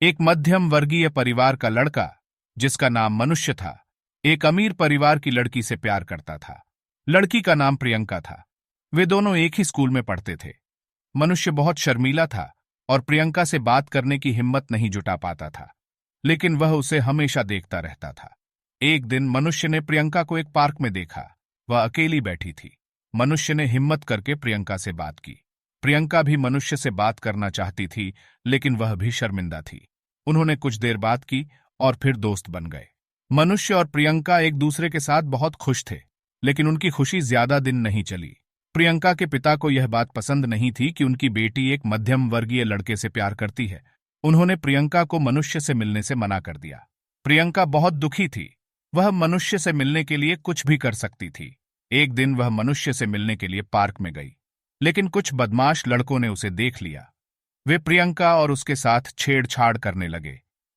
एक मध्यम वर्गीय परिवार का लड़का, जिसका नाम मनुष्य था, एक अमीर परिवार की लड़की से प्यार करता था। लड़की का नाम प्रियंका था। वे दोनों एक ही स्कूल में पढ़ते थे। मनुष्य बहुत शर्मीला था और प्रियंका से बात करने की हिम्मत नहीं जुटा पाता था, लेकिन वह उसे हमेशा देखता रहता था। एक दिन मनुष्य ने प्रियंका को एक पार्क में देखा। वह अकेली बैठी थी। मनुष्य ने हिम्मत करके प्रियंका से बात की। प्रियंका भी मनुष्य से बात करना चाहती थी, लेकिन वह भी शर्मिंदा थी। उन्होंने कुछ देर बात की और फिर दोस्त बन गए। मनुष्य और प्रियंका एक दूसरे के साथ बहुत खुश थे, लेकिन उनकी खुशी ज्यादा दिन नहीं चली। प्रियंका के पिता को यह बात पसंद नहीं थी कि उनकी बेटी एक मध्यम वर्गीय लड़के से प्यार करती है। उन्होंने प्रियंका को मनुष्य से मिलने से मना कर दिया। प्रियंका बहुत दुखी थी। वह मनुष्य से मिलने के लिए कुछ भी कर सकती थी। एक दिन वह मनुष्य से मिलने के लिए पार्क में गई, लेकिन कुछ बदमाश लड़कों ने उसे देख लिया। वे प्रियंका और उसके साथ छेड़छाड़ करने लगे।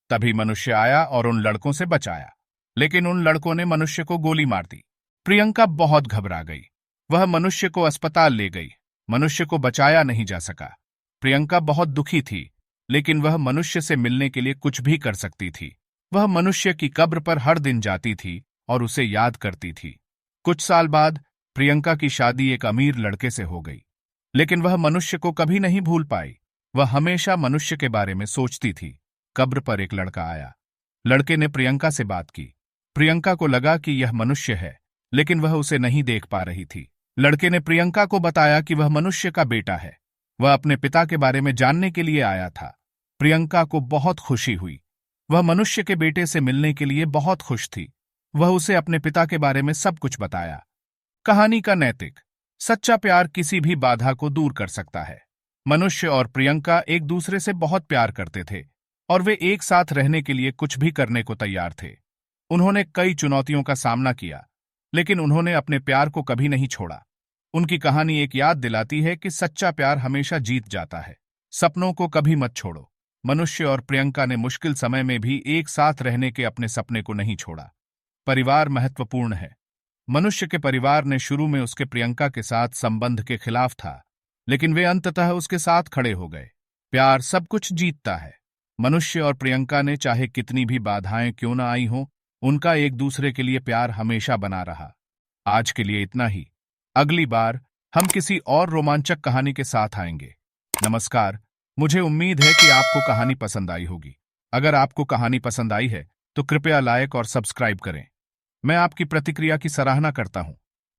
तभी मनुष्य आया और उन लड़कों से बचाया, लेकिन उन लड़कों ने मनुष्य को गोली मार दी। प्रियंका बहुत घबरा गई। वह मनुष्य को अस्पताल ले गई। मनुष्य को बचाया नहीं जा सका। प्रियंका बहुत दुखी थी, लेकिन वह मनुष्य से मिलने के लिए कुछ भी कर सकती थी। वह मनुष्य की कब्र पर हर दिन जाती थी और उसे याद करती थी। कुछ साल बाद प्रियंका की शादी एक अमीर लड़के से हो गई, लेकिन वह मनुष्य को कभी नहीं भूल पाई। वह हमेशा मनुष्य के बारे में सोचती थी। कब्र पर एक लड़का आया। लड़के ने प्रियंका से बात की। प्रियंका को लगा कि यह मनुष्य है, लेकिन वह उसे नहीं देख पा रही थी। लड़के ने प्रियंका को बताया कि वह मनुष्य का बेटा है। वह अपने पिता के बारे में जानने के लिए आया था। प्रियंका को बहुत खुशी हुई। वह मनुष्य के बेटे से मिलने के लिए बहुत खुश थी। वह उसे अपने पिता के बारे में सब कुछ बताया। कहानी का नैतिक: सच्चा प्यार किसी भी बाधा को दूर कर सकता है। मनुष्य और प्रियंका एक दूसरे से बहुत प्यार करते थे और वे एक साथ रहने के लिए कुछ भी करने को तैयार थे। उन्होंने कई चुनौतियों का सामना किया, लेकिन उन्होंने अपने प्यार को कभी नहीं छोड़ा। उनकी कहानी एक याद दिलाती है कि सच्चा प्यार हमेशा जीत जाता है। सपनों को कभी मत छोड़ो। मनुष्य और प्रियंका ने मुश्किल समय में भी एक साथ रहने के अपने सपने को नहीं छोड़ा। परिवार महत्वपूर्ण है। मनुष्य के परिवार ने शुरू में उसके प्रियंका के साथ संबंध के खिलाफ था, लेकिन वे अंततः उसके साथ खड़े हो गए। प्यार सब कुछ जीतता है। मनुष्य और प्रियंका ने चाहे कितनी भी बाधाएं क्यों न आई हों, उनका एक दूसरे के लिए प्यार हमेशा बना रहा। आज के लिए इतना ही। अगली बार हम किसी और रोमांचक कहानी के साथ आएंगे। नमस्कार। मुझे उम्मीद है कि आपको कहानी पसंद आई होगी। अगर आपको कहानी पसंद आई है तो कृपया लाइक और सब्सक्राइब करें। मैं आपकी प्रतिक्रिया की सराहना करता हूं।